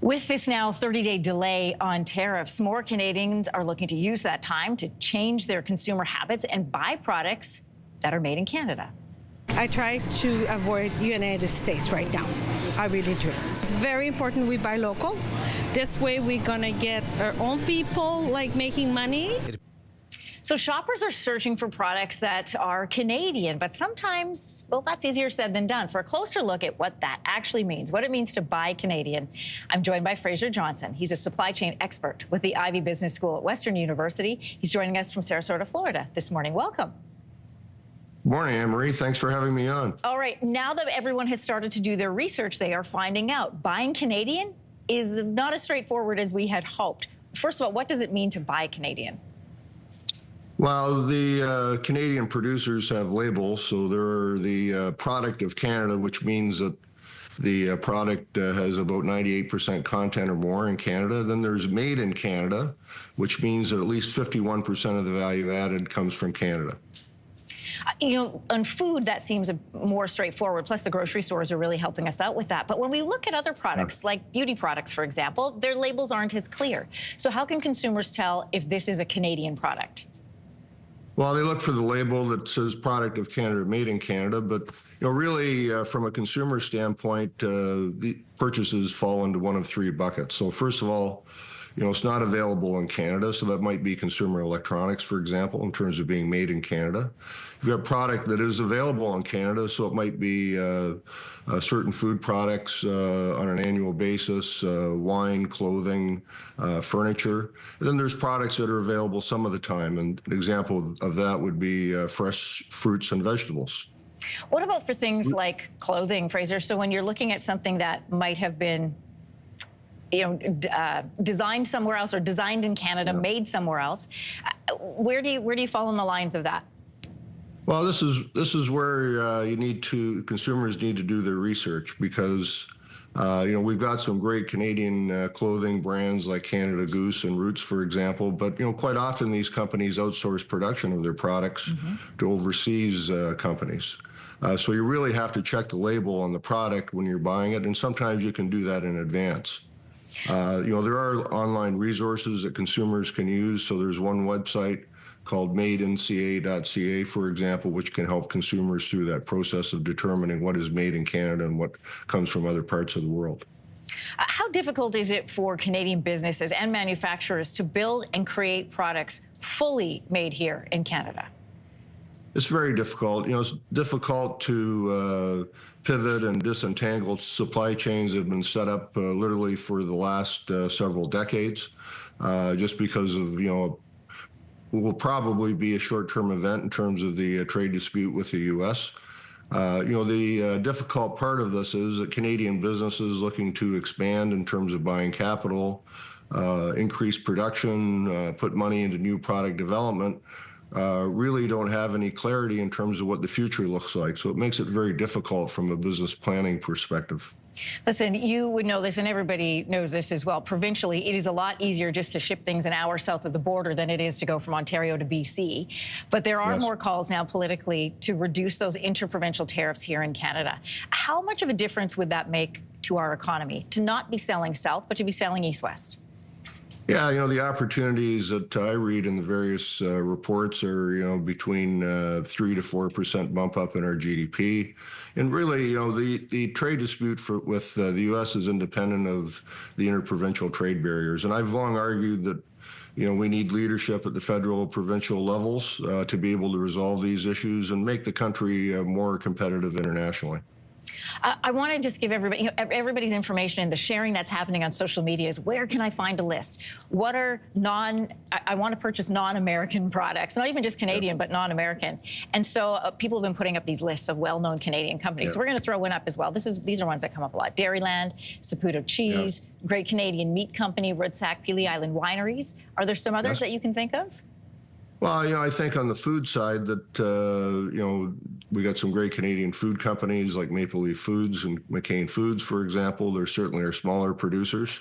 With this now 30-day delay on tariffs, more Canadians are looking to use that time to change their consumer habits and buy products that are made in Canada. I try to avoid United States right now. I really do. It's very important we buy local. This way we're gonna get our own people making money. So shoppers are searching for products that are Canadian, but sometimes, well, that's easier said than done. For a closer look at what that actually means, what it means to buy Canadian, I'm joined by Fraser Johnson. He's a supply chain expert with the Ivey Business School at Western University. He's joining us from Sarasota, Florida this morning. Welcome. Morning, Anne-Marie. Thanks for having me on. All right, now that everyone has started to do their research, they are finding out buying Canadian is not as straightforward as we had hoped. First of all, what does it mean to buy Canadian? Well, the Canadian producers have labels, so they're the product of Canada, which means that the product has about 98% content or more in Canada. Then there's made in Canada, which means that at least 51% of the value added comes from Canada. You know, on food, that seems more straightforward. Plus, the grocery stores are really helping us out with that. But when we look at other products, like beauty products, for example, their labels aren't as clear. So how can consumers tell if this is a Canadian product? Well, they look for the label that says product of Canada, made in Canada. But, really, from a consumer standpoint, the purchases fall into one of three buckets. So first of all, it's not available in Canada, so that might be consumer electronics, for example, in terms of being made in Canada. You've got product that is available in Canada, so it might be certain food products on an annual basis, wine, clothing, furniture. And then there's products that are available some of the time, and an example of that would be fresh fruits and vegetables. What about for things like clothing, Fraser? So when you're looking at something that might have been designed somewhere else or designed in Canada, made somewhere else, where do you fall in the lines of that? Well, this is where consumers need to do their research because we've got some great Canadian clothing brands like Canada Goose and Roots, for example, but quite often these companies outsource production of their products to overseas companies. So you really have to check the label on the product when you're buying it, and sometimes you can do that in advance. There are online resources that consumers can use. So there's one website called madeinca.ca, for example, which can help consumers through that process of determining what is made in Canada and what comes from other parts of the world. How difficult is it for Canadian businesses and manufacturers to build and create products fully made here in Canada? It's very difficult. It's difficult to pivot and disentangle supply chains that have been set up literally for the last several decades, just because of, will probably be a short-term event in terms of the trade dispute with the U.S. The difficult part of this is that Canadian businesses looking to expand in terms of buying capital, increase production, put money into new product development, really don't have any clarity in terms of what the future looks like. So it makes it very difficult from a business planning perspective. Listen, you would know this, and everybody knows this as well. Provincially, it is a lot easier just to ship things an hour south of the border than it is to go from Ontario to BC. But there are more calls now politically to reduce those interprovincial tariffs here in Canada. How much of a difference would that make to our economy to not be selling south, but to be selling east-west? Yeah, the opportunities that I read in the various reports are, between 3 to 4% bump up in our GDP. And really, the trade dispute with the U.S. is independent of the interprovincial trade barriers. And I've long argued that, we need leadership at the federal, provincial levels to be able to resolve these issues and make the country more competitive internationally. I want to just give everybody, everybody's information and the sharing that's happening on social media is where can I find a list? What are I want to purchase non-American products, not even just Canadian, but non-American. And so people have been putting up these lists of well-known Canadian companies. So we're going to throw one up as well. These are ones that come up a lot. Dairyland, Saputo Cheese, Great Canadian Meat Company, Woodsack, Pelee Island Wineries. Are there some others that you can think of? Well, I think on the food side that, we got some great Canadian food companies like Maple Leaf Foods and McCain Foods, for example. There certainly are smaller producers.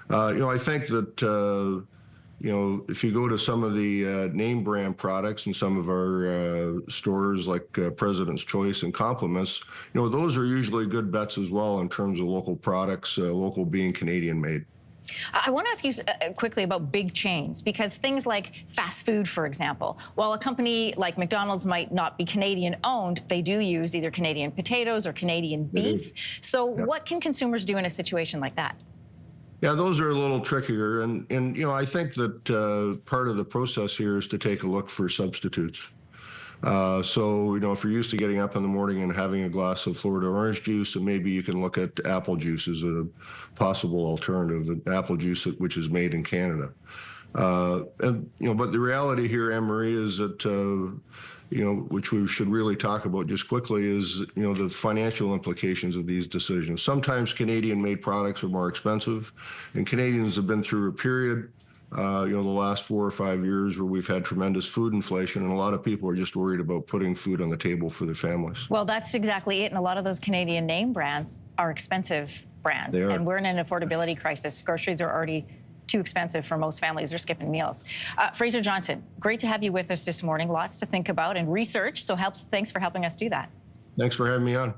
I think that, if you go to some of the name brand products in some of our stores like President's Choice and Compliments, those are usually good bets as well in terms of local products, local being Canadian made. I want to ask you quickly about big chains, because things like fast food, for example, while a company like McDonald's might not be Canadian owned, they do use either Canadian potatoes or Canadian beef. So what can consumers do in a situation like that? Yeah, those are a little trickier. And I think that part of the process here is to take a look for substitutes. So, if you're used to getting up in the morning and having a glass of Florida orange juice, and maybe you can look at apple juice as a possible alternative, apple juice which is made in Canada. But the reality here, Anne-Marie, is that, which we should really talk about just quickly, is, the financial implications of these decisions. Sometimes Canadian-made products are more expensive, and Canadians have been through a period the last 4 or 5 years where we've had tremendous food inflation, and a lot of people are just worried about putting food on the table for their families. Well, that's exactly it. And a lot of those Canadian name brands are expensive brands. They are. And we're in an affordability crisis. Groceries are already too expensive for most families. They're skipping meals. Fraser Johnson, great to have you with us this morning. Lots to think about and research. So thanks for helping us do that. Thanks for having me on.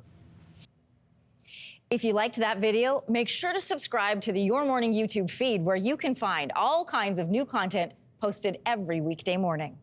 If you liked that video, make sure to subscribe to the Your Morning YouTube feed, where you can find all kinds of new content posted every weekday morning.